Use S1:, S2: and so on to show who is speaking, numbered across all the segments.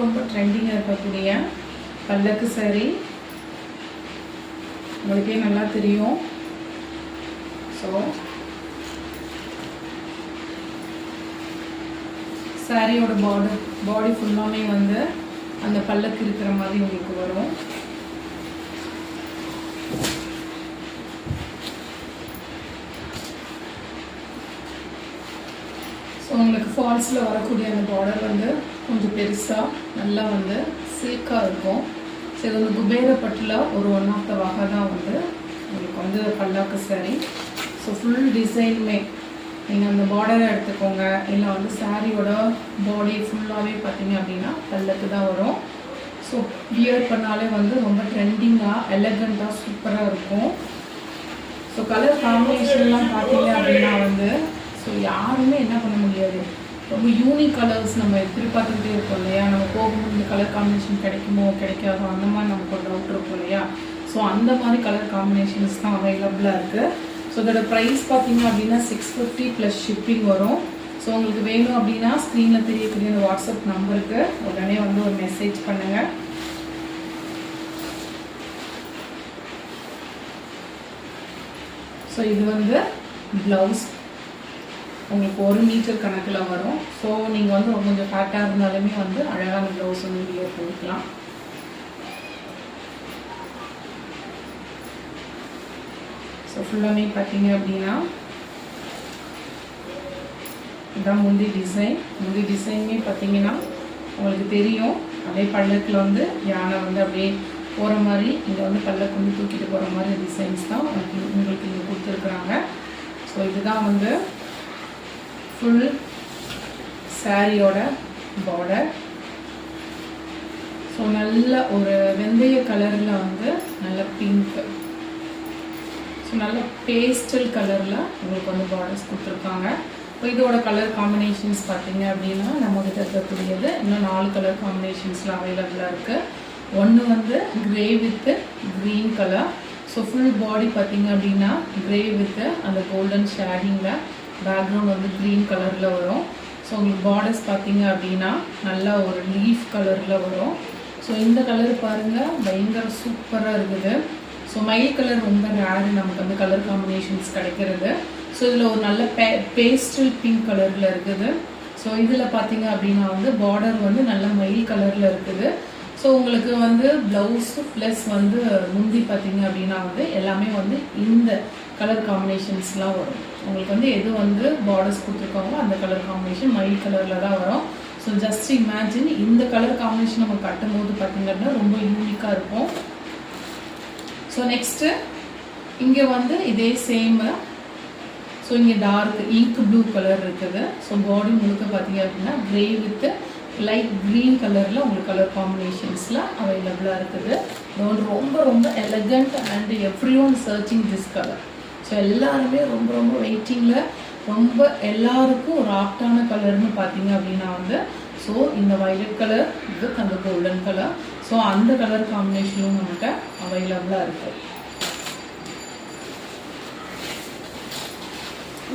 S1: ரொம்ப ட்ரெண்டிங்காக இருக்கக்கூடிய பல்லக்கு saree. உங்களுக்கே நல்லா தெரியும். ஸோ சாரியோட பாடி ஃபுல்லாமே வந்து அந்த பல்லக்கு இருக்கிற மாதிரி உங்களுக்கு வரும். ஸோ உங்களுக்கு ஃபால்ஸில் வரக்கூடிய அந்த பார்டர் வந்து கொஞ்சம் பெருசாக நல்லா வந்து சில்காக இருக்கும். ஸோ இது வந்து குபேரப்பட்டில் ஒரு ஒன் ஆஃப் த வகை தான் வந்து உங்களுக்கு வந்து பல்லாக்கு saree. ஸோ ஃபுல் டிசைனுமே நீங்கள் அந்த பார்டரை எடுத்துக்கோங்க, இல்லை வந்து சாரியோட பாடி ஃபுல்லாகவே பார்த்தீங்க அப்படின்னா பல்லக்கு தான் வரும். ஸோ வியர் பண்ணாலே வந்து ரொம்ப ட்ரெண்டிங்காக எலகண்ட்டாக சூப்பராக இருக்கும். ஸோ கலர் காம்பினேஷன்லாம் பார்த்தீங்க அப்படின்னா வந்து ஸோ யாருமே என்ன பண்ண முடியாது, ரொம்ப யூனிக் கலர்ஸ் நம்ம எதிர்பார்த்துக்கிட்டே இருக்கோம் இல்லையா. நம்ம போகும்போது இந்த கலர் காம்பினேஷன் கிடைக்குமோ கிடைக்காதோ அந்த மாதிரி நமக்கு ஒரு டவுட் இருக்கும் இல்லையா. ஸோ அந்த மாதிரி கலர் காம்பினேஷன்ஸ் தான் அவைலபிளாக இருக்குது. ஸோ இதோட ப்ரைஸ் பார்த்தீங்க அப்படின்னா 650 ப்ளஸ் ஷிப்பிங் வரும். ஸோ உங்களுக்கு வேணும் அப்படின்னா ஸ்க்ரீனில் தெரியக்கூடிய அந்த வாட்ஸ்அப் நம்பருக்கு உடனே வந்து ஒரு மெசேஜ் பண்ணுங்கள். ஸோ இது வந்து ப்ளவுஸ் உங்களுக்கு 1 மீட்டர் கணக்கில் வரும். ஸோ நீங்கள் வந்து கொஞ்சம் ஃபேட்டாக இருந்தாலுமே வந்து அழகான ப்ளவுஸ் வந்து வியர் பண்ணிக்கலாம். ஸோ ஃபுல்லாமே பார்த்தீங்க அப்படின்னா இதுதான் முந்தி டிசைனுமே பார்த்தீங்கன்னா உங்களுக்கு தெரியும். அப்படியே பல்லக்கில் வந்து யானை வந்து அப்படியே போகிற மாதிரி, இங்கே வந்து பல்லக்கு வந்து தூக்கிட்டு போகிற மாதிரி டிசைன்ஸ் தான் உங்களுக்கு இங்கே கொடுத்துருக்குறாங்க. ஸோ இதுதான் வந்து ஃபுல் சாரியோட பார்டர். ஸோ நல்ல ஒரு வெந்தய கலரில் வந்து நல்ல பிங்க், ஸோ நல்ல பேஸ்டல் கலரில் உங்களுக்கு வந்து பார்டர்ஸ் கொடுத்துருக்காங்க. இப்போ இதோட கலர் காம்பினேஷன்ஸ் பார்த்தீங்க அப்படின்னா நம்மகிட்ட இருக்கக்கூடியது இன்னும் 4 கலர் காம்பினேஷன்ஸில் அவைலபிளாக இருக்குது. ஒன்று வந்து grey with green colour. So full body பார்த்தீங்க அப்படின்னா கிரே வித்து அந்த கோல்டன் ஷேடிங்கில், பேக்ரவுண்ட் வந்து க்ரீன் கலரில் வரும். ஸோ உங்களுக்கு பார்டர்ஸ் பார்த்தீங்க அப்படின்னா நல்லா ஒரு லீஃப் கலரில் வரும். ஸோ இந்த கலர் பாருங்கள் பயங்கர சூப்பராக இருக்குது. ஸோ மயில் கலர் ரொம்ப ரேரு நமக்கு வந்து கலர் காம்பினேஷன்ஸ் கிடைக்கிறது. ஸோ இதில் ஒரு நல்ல பேஸ்டல் பிங்க் கலரில் இருக்குது. ஸோ இதில் பார்த்தீங்க அப்படின்னா வந்து பார்டர் வந்து நல்ல மயில் கலரில் இருக்குது. ஸோ உங்களுக்கு வந்து ப்ளவுஸு ப்ளஸ் வந்து முந்தி பார்த்தீங்க அப்படின்னா வந்து எல்லாமே வந்து இந்த கலர் காம்பினேஷன்ஸ்லாம் வரும். உங்களுக்கு வந்து எது வந்து பார்டர்ஸ் கொடுத்துருக்காங்களோ அந்த கலர் காம்பினேஷன் மயில் கலரில் தான் வரும். ஸோ ஜஸ்ட் இமேஜின் இந்த கலர் காம்பினேஷன் நம்ம கட்டும் போது பார்த்தீங்க அப்படின்னா ரொம்ப யூனிக்காக இருக்கும். ஸோ நெக்ஸ்ட்டு இங்கே வந்து இதே சேம். ஸோ இங்கே டார்க் இங்க் ப்ளூ கலர் இருக்குது. ஸோ பாடி முழுக்க பார்த்தீங்க அப்படின்னா கிரே வித் லைட் க்ரீன் கலரில் உங்களுக்கு கலர் காம்பினேஷன்ஸில் அவைலபிளாக இருக்குது. ரொம்ப ரொம்ப elegant and every one searching this colour. So எல்லாருமே ரொம்ப ரொம்ப வெயிட்டிங்கில், ரொம்ப எல்லாருக்கும் ஒரு ஆப்டான கலர்னு பார்த்தீங்க அப்படின்னா வந்து ஸோ இந்த வயலட் கலர் வித் அந்த கோல்டன் கலர். ஸோ அந்த கலர் காம்பினேஷனும் நம்மகிட்ட அவைலபிளாக இருக்குது.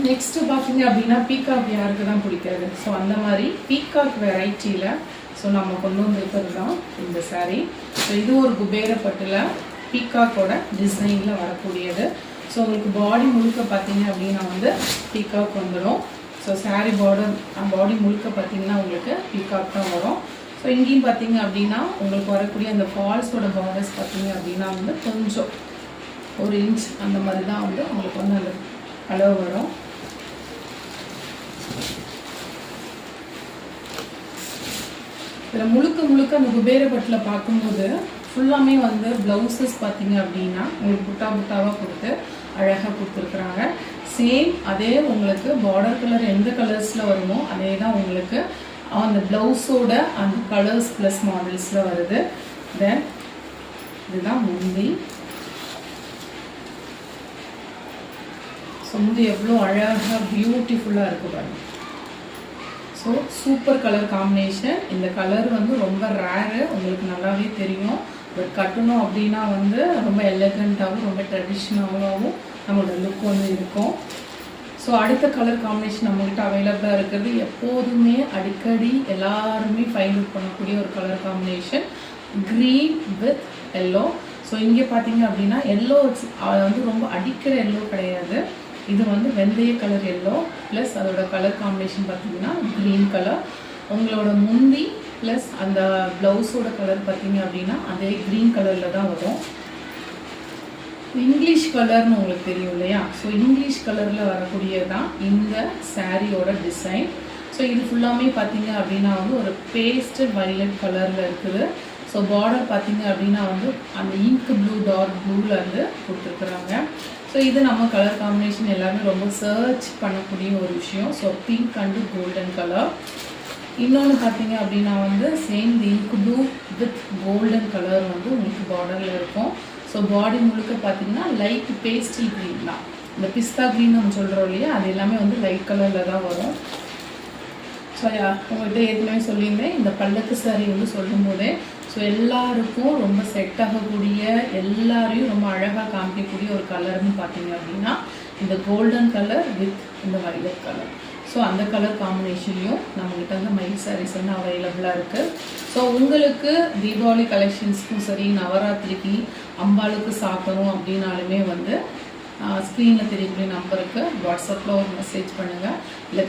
S1: நெக்ஸ்ட்டு பார்த்தீங்க அப்படின்னா பீகாக் யாருக்கு தான் பிடிக்காது. ஸோ அந்த மாதிரி பீகாக் வெரைட்டியில் ஸோ நம்ம கொண்டு வந்துருக்கிறது தான் இந்த saree. ஸோ இது ஒரு குபேரப்பட்டில் பீகாக்கோட டிசைனில் வரக்கூடியது. ஸோ உங்களுக்கு பாடி முழுக்க பார்த்தீங்க அப்படின்னா வந்து பீகாக் வந்துடும். ஸோ saree பாடி முழுக்க பார்த்தீங்கன்னா உங்களுக்கு பீகாக் தான் வரும். ஸோ இங்கேயும் பார்த்தீங்க அப்படின்னா உங்களுக்கு வரக்கூடிய அந்த ஃபால்ஸோட பார்டர்ஸ் பார்த்தீங்க அப்படின்னா வந்து கொஞ்சம் 1 இன்ச் அந்த மாதிரி தான் வந்து உங்களுக்கு வந்து அந்த அளவு வரும். இதில் முழுக்க அந்த குபேரப்பட்டில் பார்க்கும்போது ஃபுல்லாமே வந்து ப்ளவுசஸ் பார்த்தீங்க அப்படின்னா உங்களுக்கு புட்டாவாக கொடுத்து அழகாக கொடுத்துருக்குறாங்க. சேம் அதே உங்களுக்கு பார்டர் கலர் எந்த கலர்ஸில் வருமோ அதே தான் உங்களுக்கு அந்த ப்ளவுஸோட அந்த கலர்ஸ் ப்ளஸ் மாடல்ஸில் வருது. தென் இதுதான் முந்தி. ஸோ முந்தி எவ்வளோ அழகாக பியூட்டிஃபுல்லாக இருக்குது பாருங்க. So super colour combination. இந்த கலர் வந்து ரொம்ப ரேரு, உங்களுக்கு நல்லாவே தெரியும். பட் கட்டணும் அப்படின்னா வந்து ரொம்ப எலகண்ட்டாகவும் ரொம்ப ட்ரெடிஷ்னலாகவும் நம்மளோட லுக் வந்து இருக்கும். ஸோ அடுத்த கலர் காம்பினேஷன் நம்மகிட்ட அவைலபிளாக இருக்கிறது, எப்போதுமே அடிக்கடி எல்லாருமே ஃபைண்ட் அவுட் பண்ணக்கூடிய ஒரு colour combination, green with yellow. So இங்கே பார்த்தீங்க அப்படின்னா எல்லோ வந்து ரொம்ப அடிக்கிற எல்லோ கிடையாது, இது வந்து வெந்தய கலர் எல்லோ ப்ளஸ் அதோட கலர் காம்பினேஷன் பார்த்தீங்கன்னா க்ரீன் கலர். உங்களோட முந்தி ப்ளஸ் அந்த ப்ளவுஸோட கலர் பார்த்தீங்க அப்படின்னா அதே க்ரீன் கலரில் தான் வரும். இங்கிலீஷ் கலர்னு உங்களுக்கு தெரியும் இல்லையா, ஸோ இங்கிலீஷ் கலரில் வரக்கூடியதான் இந்த சாரியோட டிசைன். ஸோ இது ஃபுல்லாமே பார்த்தீங்க அப்படின்னா வந்து ஒரு பேஸ்டல் வயலட் கலரில் இருக்குது. ஸோ பார்டர் பார்த்தீங்க அப்படின்னா வந்து அந்த இங்க் ப்ளூ டார்க் ப்ளூவில் வந்து கொடுத்துருக்குறாங்க. ஸோ இது நம்ம கலர் காம்பினேஷன் எல்லாமே ரொம்ப சர்ச் பண்ணக்கூடிய ஒரு விஷயம். So pink and golden colour. இன்னொன்று பார்த்தீங்க அப்படின்னா வந்து same ink blue with golden colour வந்து உங்களுக்கு பார்டரில் இருக்கும். ஸோ பாடி முழுக்க பார்த்தீங்கன்னா லைட் பேஸ்டல் க்ரீன் தான், இந்த பிஸ்தா க்ரீன் நம்ம சொல்கிறோம் இல்லையா, அது எல்லாமே வந்து லைட் கலரில் தான் வரும். ஸோ உங்கள்கிட்ட ஏற்கனவே சொல்லியிருந்தேன், இந்த பல்லக்கு சாரி வந்து சொல்லும் போதே ஸோ எல்லாருக்கும் ரொம்ப செட் ஆகக்கூடிய, எல்லாரையும் ரொம்ப அழகாக காமிக்கக்கூடிய ஒரு கலர்னு பார்த்தீங்க அப்படின்னா இந்த கோல்டன் கலர் வித் இந்த வயலட் கலர். ஸோ அந்த கலர் காம்பினேஷன்லையும் நம்மகிட்ட வந்து மயில் சாரீஸ் வந்து அவைலபிளாக இருக்குது. ஸோ உங்களுக்கு தீபாவளி கலெக்ஷன்ஸ்க்கும் சரி, நவராத்திரிக்கு அம்பாளுக்கு சாப்பிடணும் அப்படின்னாலுமே வந்து ஸ்க்ரீனில் தெரியக்கூடிய நம்பருக்கு வாட்ஸ்அப்பில் ஒரு மெசேஜ் பண்ணுங்கள், இல்லை